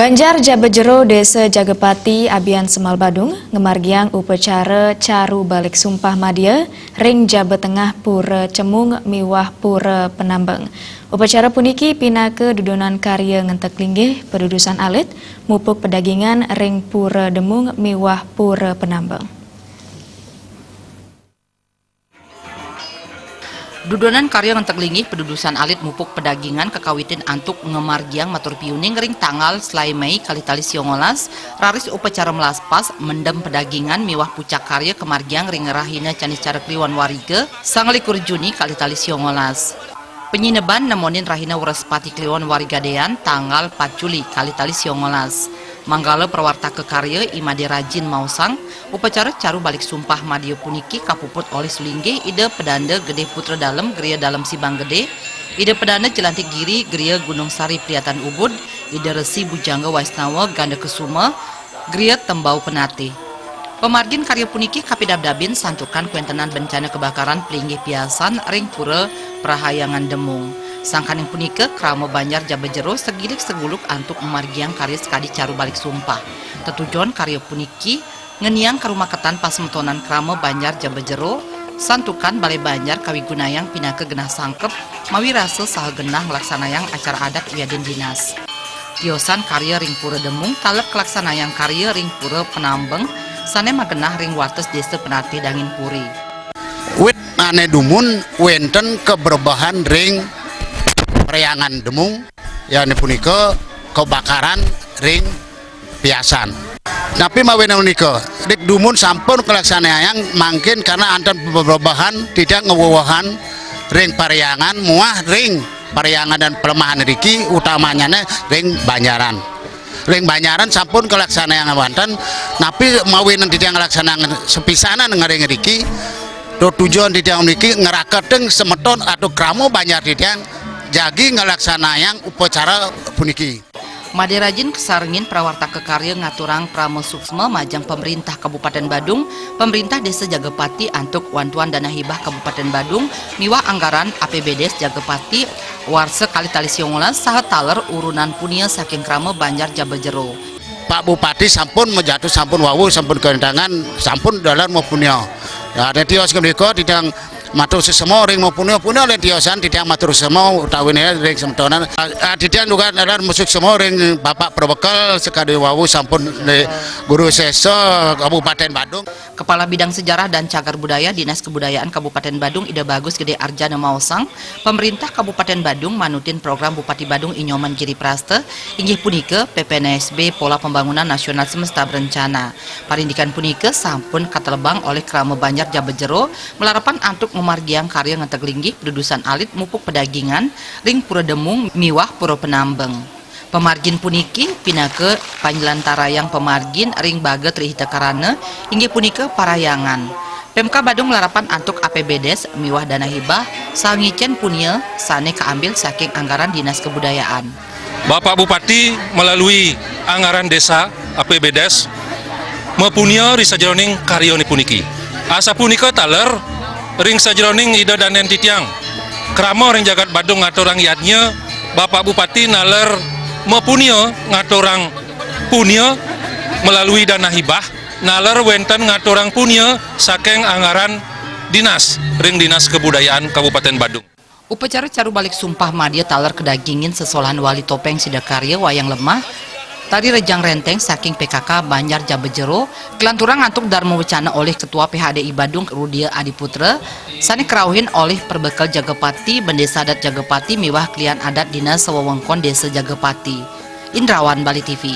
Banjar Jabejero Desa Jagepati Abian Semal Badung ngemargiang upacara caru balik sumpah madia ring Jabe Tengah Pura Cemung miwah Pura Penambang. Upacara puniki pinake dudonan karya ngentek linggih pedudusan alit mupuk pedagingan ring Pura Demung miwah Pura Penambang. Dudonan karya ngentek linggih pedudusan alit mupuk pedagingan kekawitin antuk ngemargiang matur piuning ring tanggal selai Mei kali tali siongolas raris upacara melaspas mendem pedagingan miwah pucak karya kemargiang ring rahina canis cara kliwon warige sanglikur Juni kali tali siongolas. Penyineban nemonin rahina Wurespati kliwon warigadean tanggal 4 Juli kali tali siongolas. Manggala perwarta kekarya Imade Rajin Mausang upacara caru balik sumpah madio puniki kapuput oleh sulingge ide pedanda gede putra dalem geria dalem Sibang Gede ide pedanda Jelantik Giri geria Gunung Sari Priatan Ubud ide Resi Bujangga Waisnawa Ganda Kesuma geria Tembau Penate. Pemargin karya puniki kapidabdabin santukan kuentenan bencana kebakaran pelinggih piasan ring pura Prahayangan Demung. Sangkaning punika krama Banjar Jabejero segilik seguluk antuk memargiang karya sekadi caru balik sumpah. Tetujon karya puniki ngeniang karumaketan pasmetonan krama Banjar Jabejero santukan Balai Banjar kawigunayang pinake genah sangkep mawi rasa saha genah melaksanayang acara adat wiadin dinas. Tiosan karya ring pura Demung talep kelaksanayang karya ring pura Penambang sane magenah ring wates desa Penati Dangin Puri. Wit ane dumun wenten keberbahan ring Prahayangan Demung ya ini punika kebakaran ring piasan. Tapi mawena punika dik dumun sampun kelaksanayang mangkin karena anten perubahan tidak ngewawahan ring Prahayangan muah ring Prahayangan dan pelemahan riki utamanya ring Banjaran. Ring Banjaran sampun kelaksanayang wanten tapi mawena tidak ngelaksanayang sepisanan ngering riki tujuan tidak niki ngeraketeng semeton atau kramo Banjar tidak jagi ngelaksanayang upacara puniki. Made Rajin kesarengin prawarta kekarya ngaturang pramo suksma majang pemerintah Kabupaten Badung, pemerintah Desa Jagepati antuk wantuan dana hibah Kabupaten Badung, miwah anggaran APBDes Jagepati warse kali tali siongolas saha taler urunan punia saking krama Banjar Jabejero. Pak Bupati sampun menjatuh sampun wawu sampun kerendangan sampun dalam maupun ya ada tios kemeriko tidak matur sesemo ring maupun oleh tiosan tidak matur sesemo utawine ring semetonan tidak juga ada musik semua ring Bapak Probekal sekali wawu sampun Guru Seso Kabupaten Badung. Kepala Bidang Sejarah dan Cagar Budaya Dinas Kebudayaan Kabupaten Badung Ida Bagus Gede Arjana Mausang, pemerintah Kabupaten Badung manutin program Bupati Badung Inyoman Giri Praste inggih punike PPNSB Pola Pembangunan Nasional Semesta Berencana. Parindikan punike sampun katelebang oleh krama Banjar Jabejero melarapan antuk memargiang karya ngentek linggih pedudusan alit mupuk pedagingan ring Pura Demung miwah Pura Penambang. Pemargin puniki pinake panjelantarayang pemargin ring baget rihita karana inggih punike Parayangan. Pemka Badung melarapan antuk APBDes miwah dana hibah sangicen punia sane kaambil saking anggaran Dinas Kebudayaan. Bapak Bupati melalui anggaran desa APBDes mepunia risajeroning karyoni puniki. Asa punika taler ring sajroning ida dan entitiang krama ring jagat Badung ngaturang yadnya Bapak Bupati naler mepunio ngaturang punya melalui dana hibah naler wenten ngaturang punya saking anggaran dinas ring Dinas Kebudayaan Kabupaten Badung. Upacara caru balik sumpah madia taler kedagingin sesolahan wali topeng sidakarya wayang lemah tadi rejang renteng saking PKK Banjar Jabejero kelanturang antuk Darmo Wecana oleh Ketua PHDI Badung Rudia Adiputra sani kerawin oleh Perbekal Jagepati Bendesa Adat Jagepati miwah klian adat Dinas Sewewengkon Desa Jagepati. Indrawan Bali TV.